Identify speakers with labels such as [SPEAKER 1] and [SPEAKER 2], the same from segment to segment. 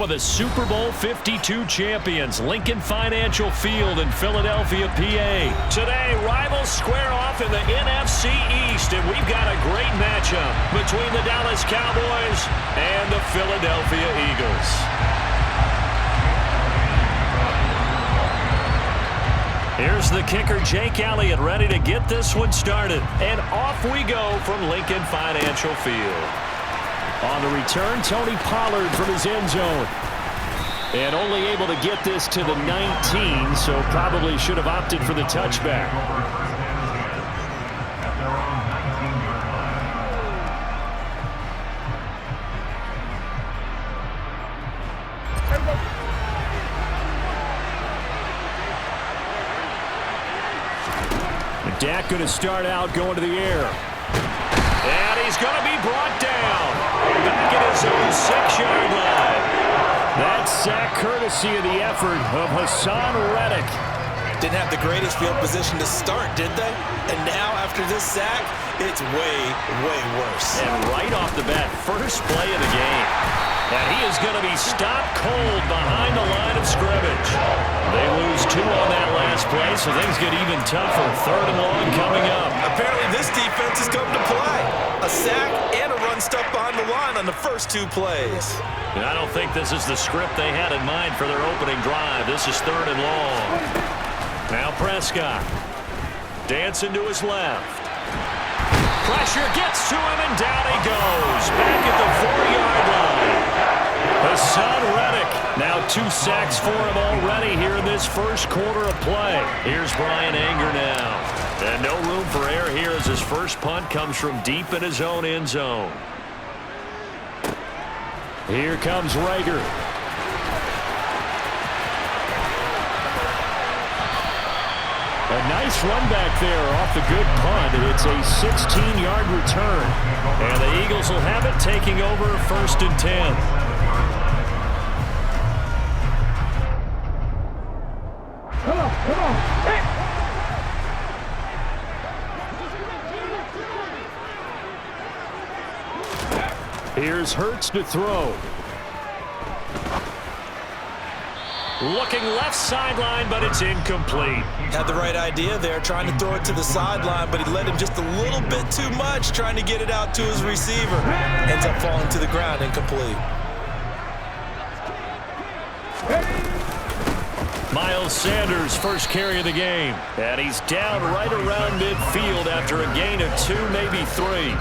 [SPEAKER 1] the Super Bowl 52 champions, Lincoln Financial Field in Philadelphia, PA. Today, rivals square off in the NFC East, and we've got a great matchup between the Dallas Cowboys and the Philadelphia Eagles. Here's the kicker, Jake Elliott, ready to get this one started. And off we go from Lincoln Financial Field. On the return, Tony Pollard from his end zone. And only able to get this to the 19, so probably should have opted for the touchback. And Dak going to start out going to the air. And he's going to be brought down. Back at his own 6-yard line. That sack courtesy of the effort of Hassan Reddick.
[SPEAKER 2] Didn't have the greatest field position to start, did they? And now after this sack, it's way, way worse.
[SPEAKER 1] And right off the bat, first play of the game. And he is going to be stopped cold behind the line of scrimmage. They lose 2 on that last play, so things get even tougher. 3rd and long coming up.
[SPEAKER 2] Apparently this defense has come to play. A sack and a run stuck behind the line on the first 2 plays.
[SPEAKER 1] And I don't think this is the script they had in mind for their opening drive. This is 3rd and long. Now Prescott. Dancing to his left. Pressure gets to him, and down he goes. Back at the 4-yard line. Hassan Reddick. Now 2 sacks for him already here in this first quarter of play. Here's Brian Anger now. And no room for error here as his first punt comes from deep in his own end zone. Here comes Rager. A nice run back there off the good punt. It's a 16-yard return. And the Eagles will have it, taking over 1st and 10. Come on. Hey. Here's Hurts to throw. Looking left sideline, but it's incomplete.
[SPEAKER 2] Had the right idea there, trying to throw it to the sideline, but he led him just a little bit too much, trying to get it out to his receiver. Ends up falling to the ground, incomplete.
[SPEAKER 1] Miles Sanders, first carry of the game. And he's down right around midfield after a gain of 2, maybe 3.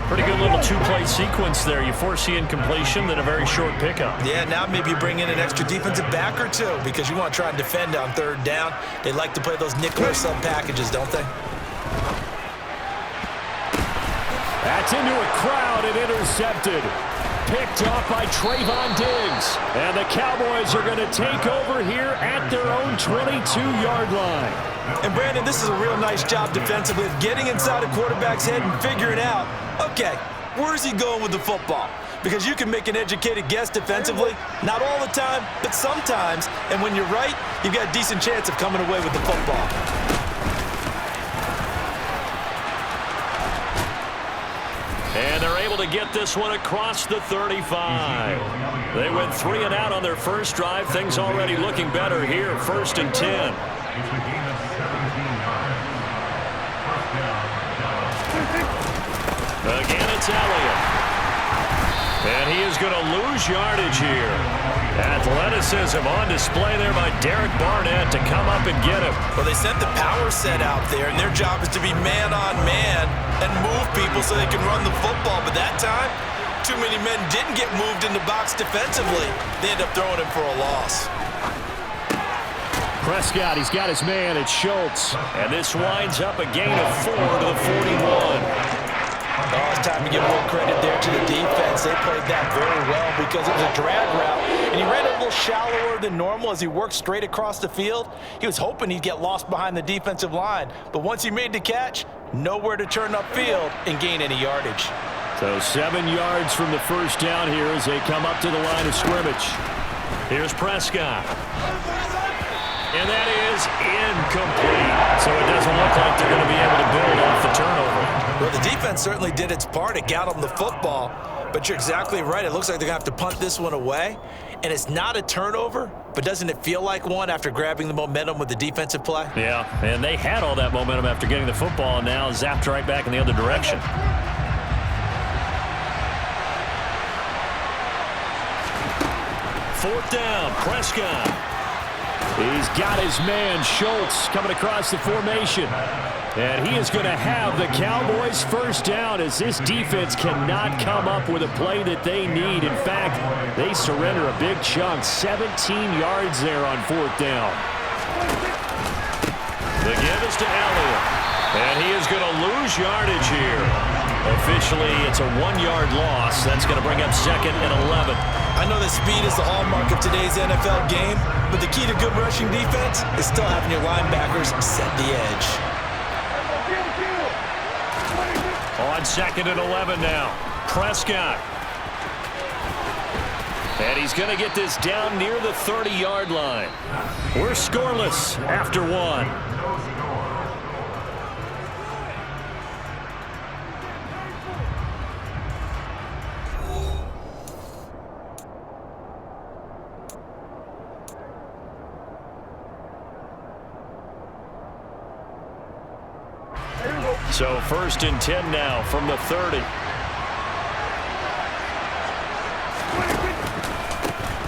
[SPEAKER 1] Pretty good little 2-play sequence there. You force the incompletion, then a very short pickup.
[SPEAKER 2] Yeah, now maybe you bring in an extra defensive back or 2 because you want to try and defend on 3rd down. They like to play those nickel or sub packages, don't they?
[SPEAKER 1] That's into a crowd and intercepted. Picked off by Trayvon Diggs. And the Cowboys are going to take over here at their own 22-yard line.
[SPEAKER 2] And Brandon, this is a real nice job defensively of getting inside a quarterback's head and figuring out, okay, where's he going with the football? Because you can make an educated guess defensively, not all the time, but sometimes. And when you're right, you've got a decent chance of coming away with the football.
[SPEAKER 1] And they're able to get this one across the 35. They went 3 and out on their first drive. Things already looking better here. 1st and 10. Again, it's Elliott. And he is going to lose yardage here. Athleticism on display there by Derek Barnett to come up and get him.
[SPEAKER 2] Well, they sent the power set out there, and their job is to be man-on-man and move people so they can run the football. But that time, too many men didn't get moved in the box defensively. They end up throwing him for a loss.
[SPEAKER 1] Prescott, he's got his man. It's Schultz. And this winds up a gain of 4 to the 41.
[SPEAKER 2] Oh, it's time to give more credit there to the defense. They played that very well because it was a drag route. And he ran a little shallower than normal as he worked straight across the field. He was hoping he'd get lost behind the defensive line. But once he made the catch, nowhere to turn upfield and gain any yardage.
[SPEAKER 1] So 7 yards from the first down here as they come up to the line of scrimmage. Here's Prescott. And that is incomplete. So it doesn't look like they're going to be able to build off the turnover.
[SPEAKER 2] Well, the defense certainly did its part. It got them the football. But you're exactly right. It looks like they're going to have to punt this one away. And it's not a turnover, but doesn't it feel like one after grabbing the momentum with the defensive play?
[SPEAKER 1] Yeah, and they had all that momentum after getting the football, and now zapped right back in the other direction. Fourth down, Prescott. He's got his man, Schultz, coming across the formation. And he is going to have the Cowboys first down as this defense cannot come up with a play that they need. In fact, they surrender a big chunk, 17 yards there on fourth down. The give is to Elliott. And he is going to lose yardage here. Officially, it's a 1-yard loss. That's going to bring up 2nd and 11.
[SPEAKER 2] I know that speed is the hallmark of today's NFL game, but the key to good rushing defense is still having your linebackers set the edge.
[SPEAKER 1] On 2nd and 11 now, Prescott. And he's going to get this down near the 30-yard line. We're scoreless after one. So 1st and 10 now from the 30.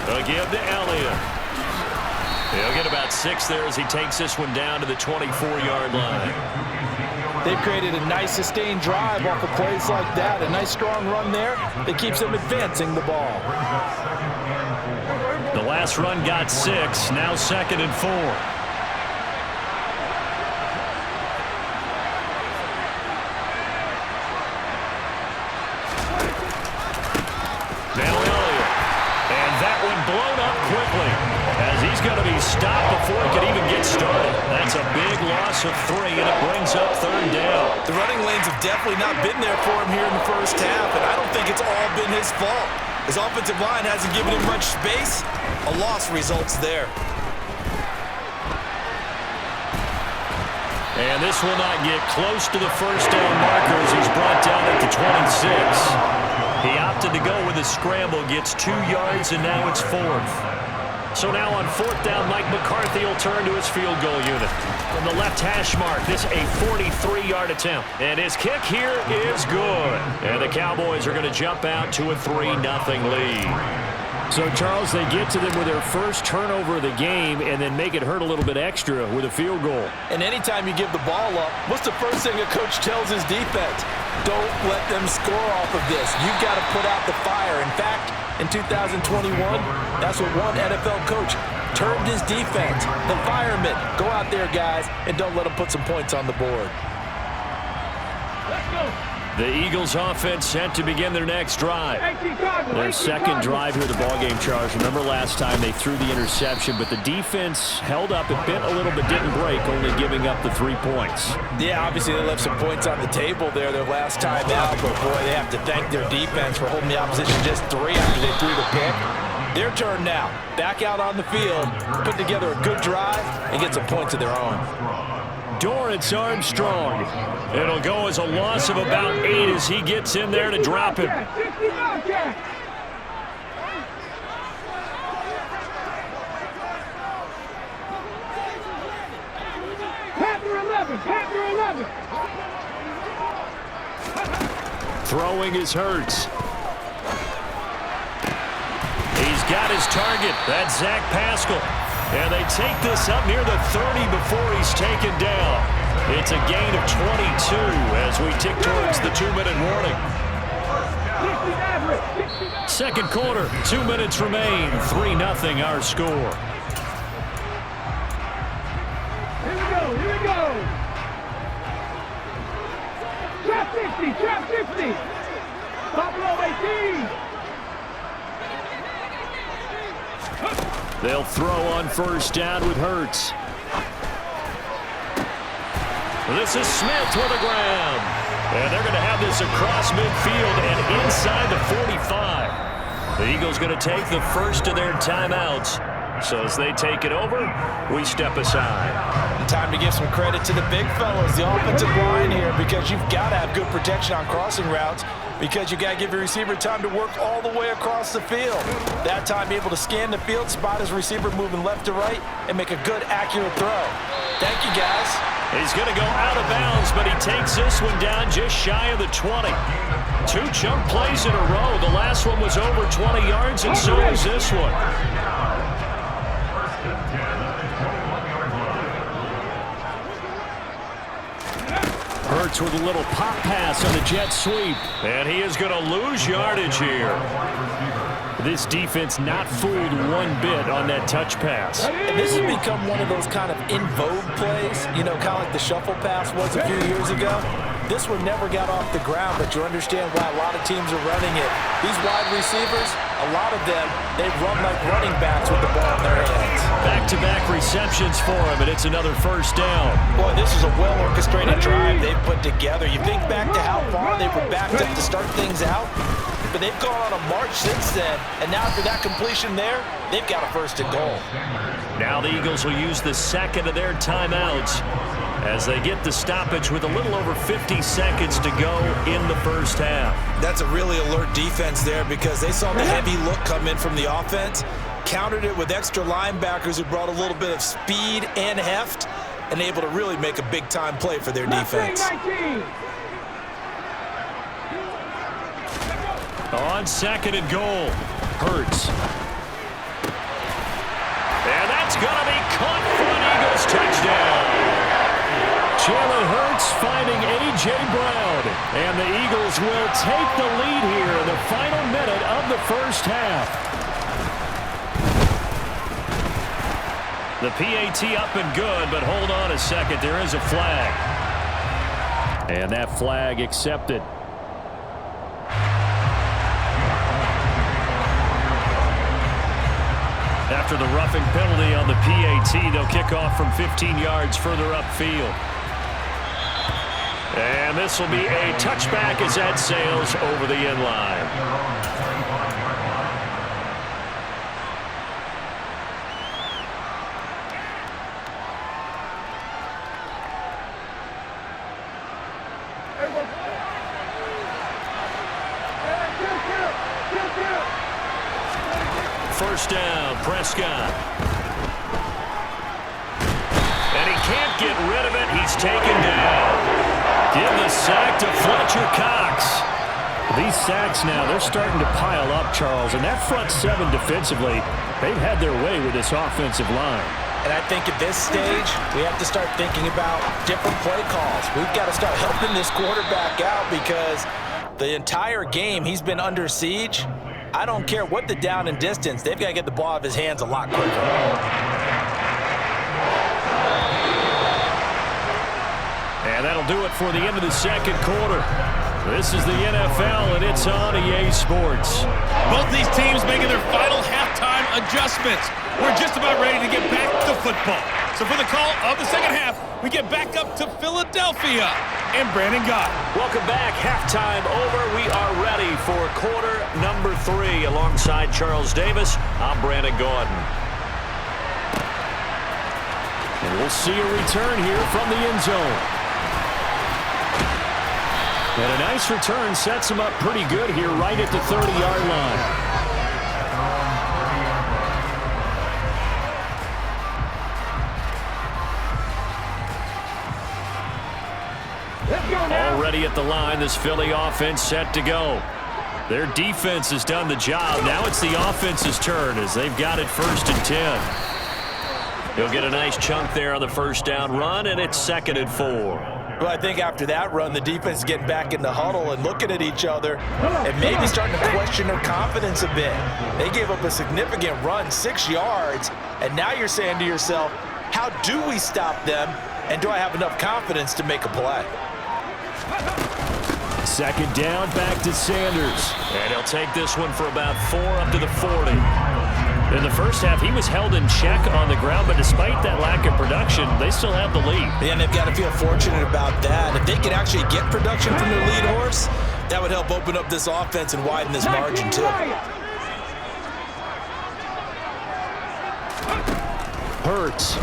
[SPEAKER 1] They'll give to Elliott. He'll get about 6 there as he takes this one down to the 24-yard line.
[SPEAKER 2] They've created a nice sustained drive off of plays like that. A nice strong run there that keeps them advancing the ball.
[SPEAKER 1] The last run got 6. Now 2nd and 4. Blown up quickly as he's going to be stopped before he could even get started. That's a big loss of 3, and it brings up 3rd down.
[SPEAKER 2] The running lanes have definitely not been there for him here in the first half, and I don't think it's all been his fault. His offensive line hasn't given him much space. A loss results there.
[SPEAKER 1] And this will not get close to the first down marker as he's brought down at the 26. He opted to go with a scramble, gets 2 yards, and now it's 4th. So now on 4th down, Mike McCarthy will turn to his field goal unit. From the left hash mark, this a 43-yard attempt. And his kick here is good. And the Cowboys are going to jump out to a 3-0 lead. So, Charles, they get to them with their first turnover of the game and then make it hurt a little bit extra with a field goal.
[SPEAKER 2] And anytime you give the ball up, what's the first thing a coach tells his defense? Don't let them score off of this. You've got to put out the fire. In fact, in 2021, that's what one NFL coach termed his defense. The firemen. Go out there, guys, and don't let them put some points on the board.
[SPEAKER 3] Let's go.
[SPEAKER 1] The Eagles offense set to begin their next drive. Their second drive here of the ballgame, Charles. Remember last time they threw the interception, but the defense held up. It bit a little but didn't break, only giving up the 3 points.
[SPEAKER 2] Yeah, obviously they left some points on the table there their last time out, but boy, they have to thank their defense for holding the opposition just 3 after they threw the pick. Their turn now. Back out on the field, put together a good drive, and get some points of their own.
[SPEAKER 1] Dorrance Armstrong. It'll go as a loss of about 8 as he gets in there to drop him. Throwing is Hurts. He's got his target. That's Zach Pascal. And they take this up near the 30 before he's taken down. It's a gain of 22 as we tick towards the 2-minute warning. Second quarter, 2 minutes remain. 3-0 our score.
[SPEAKER 3] Here we go. Trap 50. Buffalo 18.
[SPEAKER 1] They'll throw on first down with Hurts. This is Smith with a grab. And they're going to have this across midfield and inside the 45. The Eagles going to take the first of their timeouts. So as they take it over, we step aside.
[SPEAKER 2] time to give some credit to the big fellows, the offensive line here, because you've got to have good protection on crossing routes, because you got to give your receiver time to work all the way across the field. That time, be able to scan the field, spot his receiver moving left to right, and make a good, accurate throw. Thank you, guys.
[SPEAKER 1] He's going to go out of bounds, but he takes this one down just shy of the 20. 2 chunk plays in a row. The last one was over 20 yards, and so is this one. Hurts with a little pop pass on the jet sweep. And he is going to lose yardage here. This defense not fooled one bit on that touch pass.
[SPEAKER 2] And this has become one of those kind of in vogue plays, you know, kind of like the shuffle pass was a few years ago. This one never got off the ground, but you understand why a lot of teams are running it. These wide receivers, a lot of them, they run like running backs with the ball in their hands.
[SPEAKER 1] Back-to-back receptions for him, and it's another first down.
[SPEAKER 2] Boy, this is a well-orchestrated drive they've put together. You think back to how far they were backed up to start things out, but they've gone on a march since then, and now after that completion there, they've got a first and goal.
[SPEAKER 1] Now the Eagles will use the second of their timeouts as they get the stoppage with a little over 50 seconds to go in the first half.
[SPEAKER 2] That's a really alert defense there because they saw the heavy look come in from the offense, countered it with extra linebackers who brought a little bit of speed and heft, and able to really make a big-time play for their defense.
[SPEAKER 1] On second and goal, Hurts. And that's going to be caught for an Eagles touchdown. Jalen Hurts finding A.J. Brown. And the Eagles will take the lead here in the final minute of the first half. The PAT up and good, but hold on a second. There is a flag. And that flag accepted. After the roughing penalty on the PAT, they'll kick off from 15 yards further upfield. And this will be a touchback as that sails over the end line. First down, Prescott. And he can't get rid of it. He's taken down. Give the sack to Fletcher Cox. These sacks now, they're starting to pile up, Charles. And that front seven defensively, they've had their way with this offensive line.
[SPEAKER 2] And I think at this stage, we have to start thinking about different play calls. We've got to start helping this quarterback out because the entire game he's been under siege. I don't care what the down and distance, they've got to get the ball out of his hands a lot quicker.
[SPEAKER 1] And that'll do it for the end of the second quarter. This is the NFL, and it's on EA Sports.
[SPEAKER 4] Both these teams making their final halftime adjustments. We're just about ready to get back to football. So for the call of the second half, we get back up to Philadelphia and Brandon Gott.
[SPEAKER 1] Welcome back. Halftime over. We are ready for quarter number 3. Alongside Charles Davis, I'm Brandon Gaudin. And we'll see a return here from the end zone. And a nice return sets him up pretty good here right at the 30-yard line. Already at the line, this Philly offense set to go. Their defense has done the job. Now it's the offense's turn as they've got it 1st and 10. He'll get a nice chunk there on the first down run, and it's 2nd and 4.
[SPEAKER 2] Well, I think after that run, the defense is getting back in the huddle and looking at each other and maybe starting to question their confidence a bit. They gave up a significant run, 6 yards, and now you're saying to yourself, how do we stop them, and do I have enough confidence to make a play?
[SPEAKER 1] 2nd down, back to Sanders. And he'll take this one for about 4 up to the 40. In the first half, he was held in check on the ground, but despite that lack of production, they still have the lead.
[SPEAKER 2] And they've got to feel fortunate about that. If they could actually get production from their lead horse, that would help open up this offense and widen this margin too.
[SPEAKER 1] Hurts.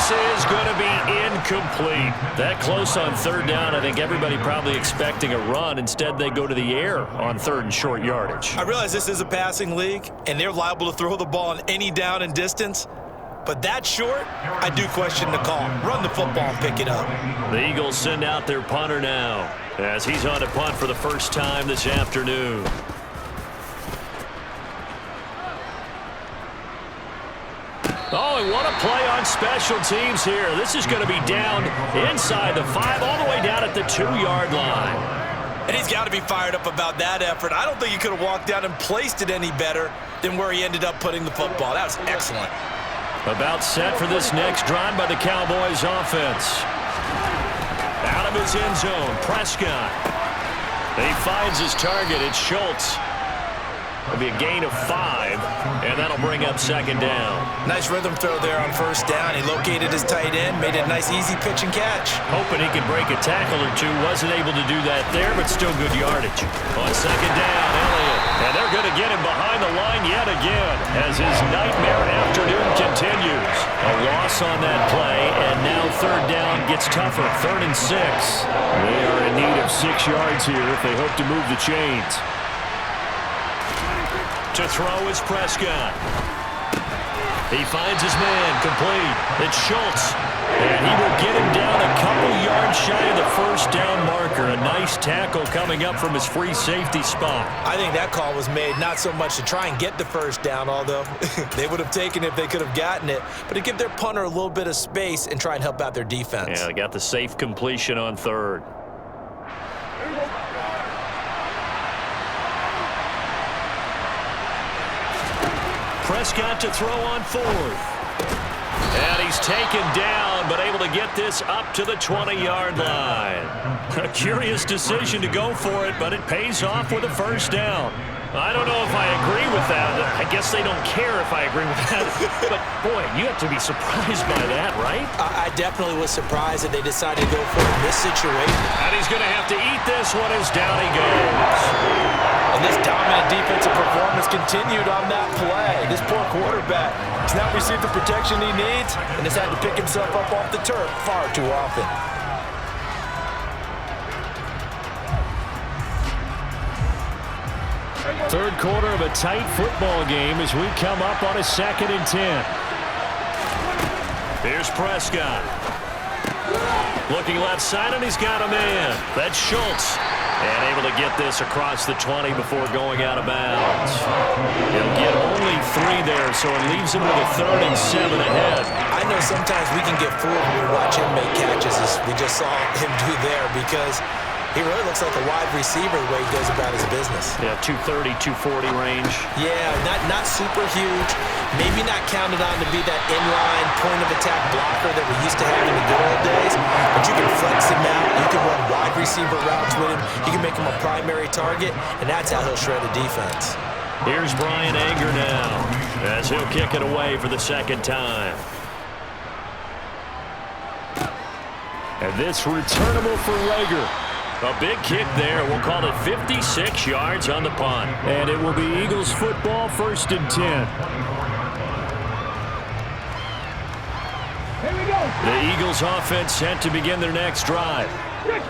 [SPEAKER 1] This is going to be incomplete. That close on third down, I think everybody probably expecting a run. Instead, they go to the air on third and short yardage.
[SPEAKER 2] I realize this is a passing league, and they're liable to throw the ball on any down and distance. But that short, I do question the call. Run the football and pick it up.
[SPEAKER 1] The Eagles send out their punter now as he's on to punt for the first time this afternoon. Oh, and what a play on special teams here. This is going to be down inside the 5, all the way down at the 2-yard line.
[SPEAKER 2] And he's got to be fired up about that effort. I don't think he could have walked down and placed it any better than where he ended up putting the football. That was excellent.
[SPEAKER 1] About set for this next drive by the Cowboys offense. Out of his end zone, Prescott. He finds his target. It's Schultz. It'll be a gain of 5, and that'll bring up second down.
[SPEAKER 2] Nice rhythm throw there on first down. He located his tight end, made a nice easy pitch and catch.
[SPEAKER 1] Hoping he could break a tackle or two. Wasn't able to do that there, but still good yardage. On second down, Elliott. And they're going to get him behind the line yet again as his nightmare afternoon continues. A loss on that play, and now third down gets tougher. 3rd and 6. They are in need of 6 yards here if they hope to move the chains. To throw is Prescott. He finds his man, complete. It's Schultz. And he will get him down a couple yards shy of the first down marker. A nice tackle coming up from his free safety spot.
[SPEAKER 2] I think that call was made not so much to try and get the first down, although they would have taken it if they could have gotten it, but to give their punter a little bit of space and try and help out their defense.
[SPEAKER 1] Yeah, they got the safe completion on third. Prescott to throw on 4th. And he's taken down, but able to get this up to the 20-yard line. A curious decision to go for it, but it pays off with a first down. I don't know if I agree with that. I guess they don't care if I agree with that. But, boy, you have to be surprised by that, right?
[SPEAKER 2] I definitely was surprised that they decided to go for it in this situation.
[SPEAKER 1] And he's going to have to eat this one as down he goes.
[SPEAKER 2] And this dominant defensive performance continued on that play. This poor quarterback has not received the protection he needs and has had to pick himself up off the turf far too often.
[SPEAKER 1] Third quarter of a tight football game as we come up on a 2nd and 10. Here's Prescott. Looking left side, and he's got a man. That's Schultz. And able to get this across the 20 before going out of bounds. He'll get only 3 there, so it leaves him with a 3rd and 7 ahead.
[SPEAKER 2] I know sometimes we can get fooled when we watch him make catches, as we just saw him do there, because he really looks like a wide receiver the way he goes about his business.
[SPEAKER 1] Yeah, 230, 240 range.
[SPEAKER 2] Yeah, not super huge. Maybe not counted on to be that inline point-of-attack blocker that we used to have in the good old days. But you can flex him out. You can run wide receiver routes with him. You can make him a primary target, and that's how he'll shred a defense.
[SPEAKER 1] Here's Brian Anger now as he'll kick it away for the 2nd time. And this returnable for Rager. A big kick there. We'll call it 56 yards on the punt. And it will be Eagles football, 1st and 10.
[SPEAKER 3] Here we go.
[SPEAKER 1] The Eagles offense set to begin their next drive.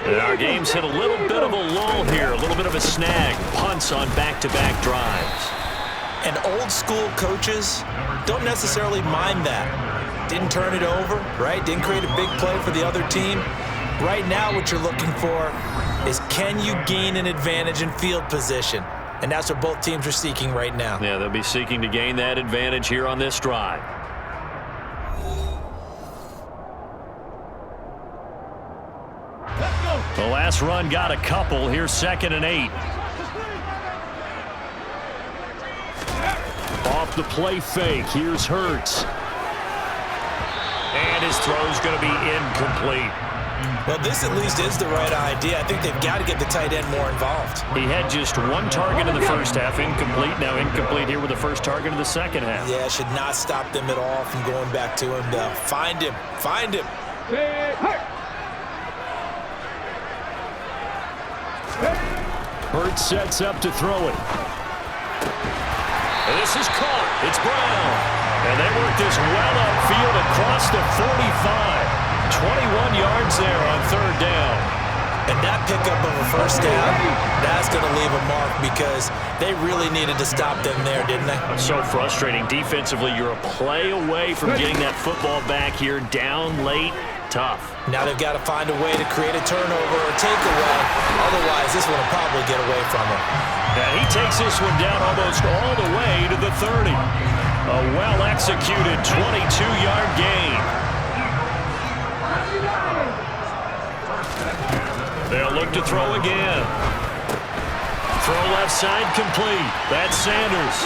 [SPEAKER 1] And our game's hit a little bit of a lull here, a little bit of a snag. Punts on back-to-back drives.
[SPEAKER 2] And old school coaches don't necessarily mind that. Didn't turn it over, right? Didn't create a big play for the other team. Right now what you're looking for is, can you gain an advantage in field position? And that's what both teams are seeking right now.
[SPEAKER 1] Yeah, they'll be seeking to gain that advantage here on this drive.
[SPEAKER 3] Let's go.
[SPEAKER 1] The last run got a couple. Here's 2nd and 8. Off the play fake. Here's Hurts. And his throw's going to be incomplete.
[SPEAKER 2] Well, this at least is the right idea. I think they've got to get the tight end more involved.
[SPEAKER 1] He had just 1 target in the first half, incomplete. Now incomplete here with the first target of the second half.
[SPEAKER 2] Yeah, should not stop them at all from going back to him, though. Find him. Find him.
[SPEAKER 1] Hurts sets up to throw it. And this is caught. It's Brown. And they work this well upfield across the 45. 21 yards there on third down.
[SPEAKER 2] And that pickup of a first down, that's going to leave a mark because they really needed to stop them there, didn't they?
[SPEAKER 1] So frustrating. Defensively, you're a play away from getting that football back here. Down late, tough.
[SPEAKER 2] Now they've got to find a way to create a turnover or takeaway. Otherwise, this one will probably get away from them.
[SPEAKER 1] And he takes this one down almost all the way to the 30. A well-executed 22-yard gain. They'll look to throw again. Throw left side complete. That's Sanders.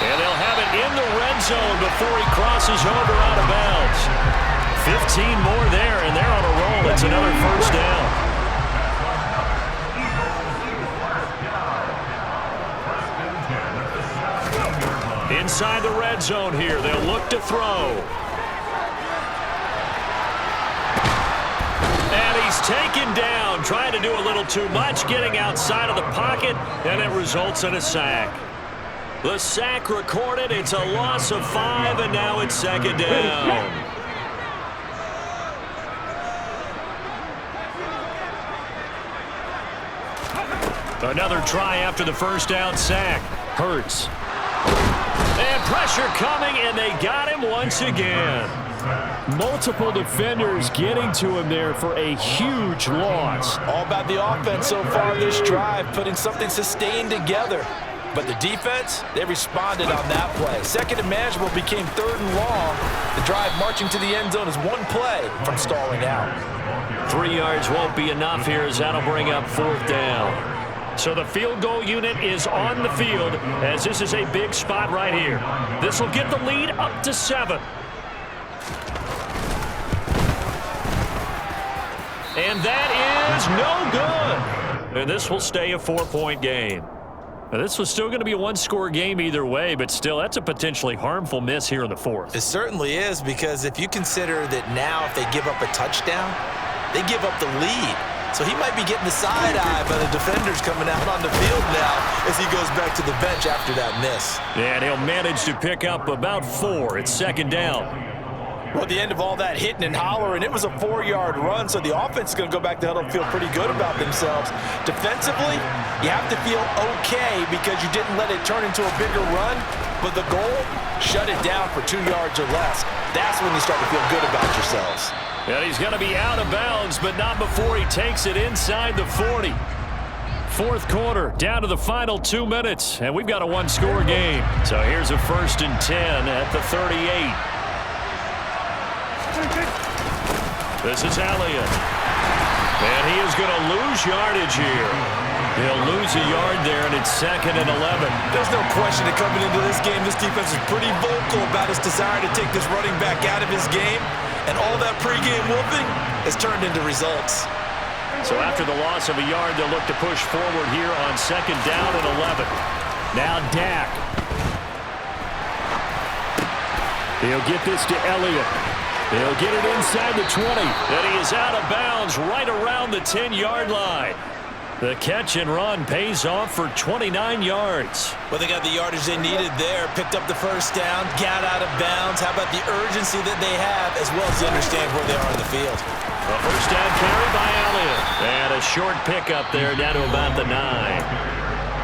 [SPEAKER 1] And they'll have it in the red zone before he crosses over out of bounds. 15 more there, and they're on a roll. It's another first down. Inside the red zone here. They'll look to throw. And he's taken down, trying to do a little too much, getting outside of the pocket, and it results in a sack. The sack recorded. It's a loss of 5, and now it's second down. Another try after the first down sack. Hurts. And pressure coming, and they got him once again. Multiple defenders getting to him there for a huge loss.
[SPEAKER 2] All about the offense so far this drive, putting something sustained together. But the defense, they responded on that play. Second and manageable became third and long. The drive marching to the end zone is one play from stalling out.
[SPEAKER 1] 3 yards won't be enough here as that'll bring up fourth down. So the field goal unit is on the field as this is a big spot right here. This will get the lead up to 7. And that is no good. And this will stay a 4-point game. Now, this was still going to be a one-score game either way, but still, that's a potentially harmful miss here in the fourth.
[SPEAKER 2] It certainly is, because if you consider that now if they give up a touchdown, they give up the lead. So he might be getting the side eye by the defenders coming out on the field now as he goes back to the bench after that miss.
[SPEAKER 1] And he'll manage to pick up about 4. It's second down.
[SPEAKER 2] Well, at the end of all that hitting and hollering, it was a 4-yard run, so the offense is going to go back to huddle and feel pretty good about themselves. Defensively, you have to feel okay because you didn't let it turn into a bigger run, but the goal, shut it down for 2 yards or less. That's when you start to feel good about yourselves.
[SPEAKER 1] And he's going to be out of bounds, but not before he takes it inside the 40. Fourth quarter, down to the final 2 minutes, and we've got a one-score game. So here's a 1st and 10 at the 38. This is Elliott. And he is going to lose yardage here. He'll lose a yard there, and it's 2nd and 11.
[SPEAKER 2] There's no question that coming into this game, this defense is pretty vocal about its desire to take this running back out of his game. And all that pregame whooping has turned into results.
[SPEAKER 1] So after the loss of a yard, they'll look to push forward here on 2nd down and 11. Now Dak. He'll get this to Elliott. He'll get it inside the 20. And he is out of bounds right around the 10-yard line. The catch and run pays off for 29 yards.
[SPEAKER 2] Well, they got the yardage they needed there. Picked up the first down, got out of bounds. How about the urgency that they have, as well as they understand where they are in the field.
[SPEAKER 1] A first down carry by Elliott. And a short pickup there down to about the 9.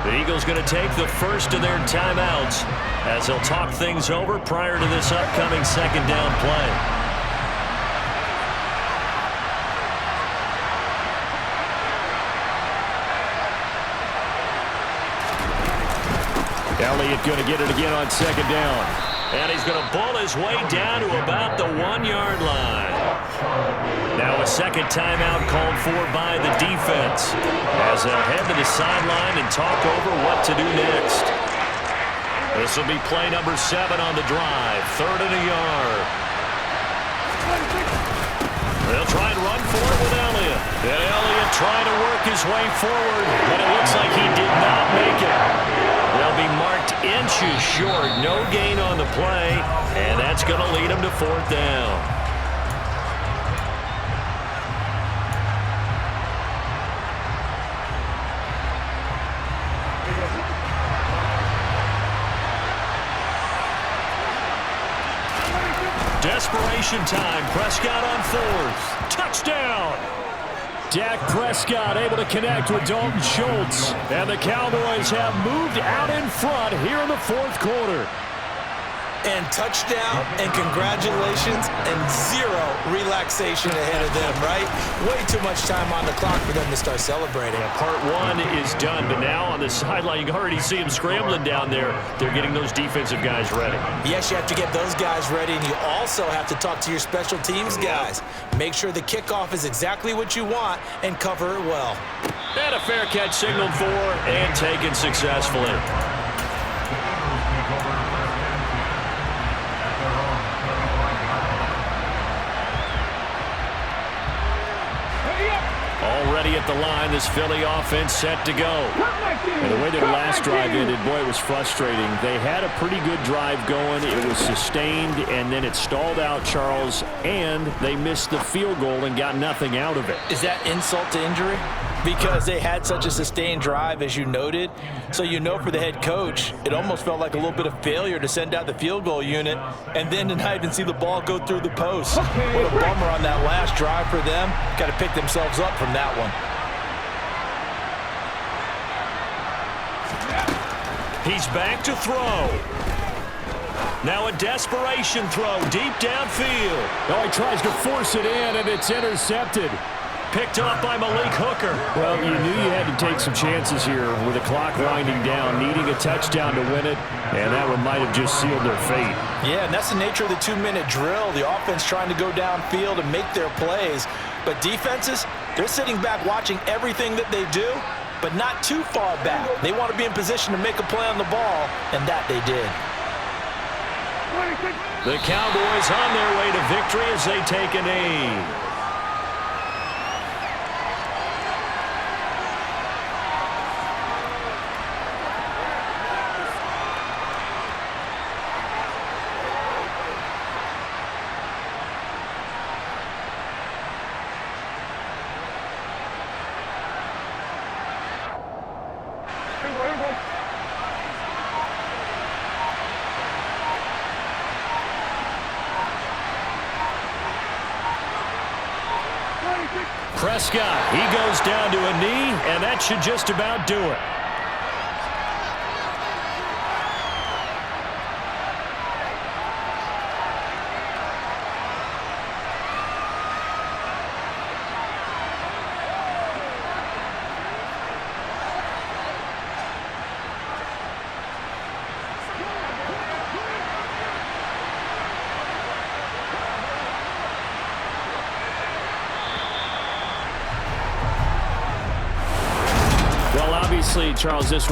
[SPEAKER 1] The Eagles going to take the first of their timeouts as they'll talk things over prior to this upcoming second down play. Elliott going to get it again on 2nd down. And he's going to bull his way down to about the 1-yard line. Now a second timeout called for by the defense as they'll head to the sideline and talk over what to do next. This will be play number 7 on the drive. 3rd and a yard. They'll try and run for it with Elliott. And Elliott trying to work his way forward, but it looks like he did not make it. They'll be marked inches short. No gain on the play, and that's going to lead them to 4th down. desperation time. Prescott on fourth. Touchdown! Dak Prescott able to connect with Dalton Schultz. And the Cowboys have moved out in front here in the fourth quarter.
[SPEAKER 2] And touchdown, and congratulations, and zero relaxation ahead of them, right? Way too much time on the clock for them to start celebrating.
[SPEAKER 1] Yeah, part one is done, but now on the sideline, you can already see them scrambling down there. They're getting those defensive guys ready.
[SPEAKER 2] Yes, you have to get those guys ready, and you also have to talk to your special teams guys. Make sure the kickoff is exactly what you want and cover it well.
[SPEAKER 1] And a fair catch signaled for and taken successfully. Already at the line, this Philly offense set to go. And the way their last drive ended, boy, it was frustrating. They had a pretty good drive going. It was sustained, and then it stalled out, Charles, and they missed the field goal and got nothing out of it.
[SPEAKER 2] Is that insult to injury? Because they had such a sustained drive, as you noted. So you know for the head coach, it almost felt like a little bit of failure to send out the field goal unit and then to not even see the ball go through the post. What a bummer on that last drive for them. Got to pick themselves up from that one.
[SPEAKER 1] He's back to throw. Now a desperation throw deep downfield.
[SPEAKER 5] Oh, he tries to force it in, and it's intercepted.
[SPEAKER 1] Picked up by Malik Hooker.
[SPEAKER 5] Well, you knew you had to take some chances here with the clock winding down, needing a touchdown to win it, and that one might have just sealed their fate.
[SPEAKER 2] Yeah, and that's the nature of the 2-minute drill. The offense trying to go downfield and make their plays. But defenses, they're sitting back watching everything that they do, but not too far back. They want to be in position to make a play on the ball, and that they did.
[SPEAKER 1] The Cowboys on their way to victory as they take a knee. Prescott, he goes down to a knee, and that should just about do it.
[SPEAKER 5] Well, obviously, Charles, this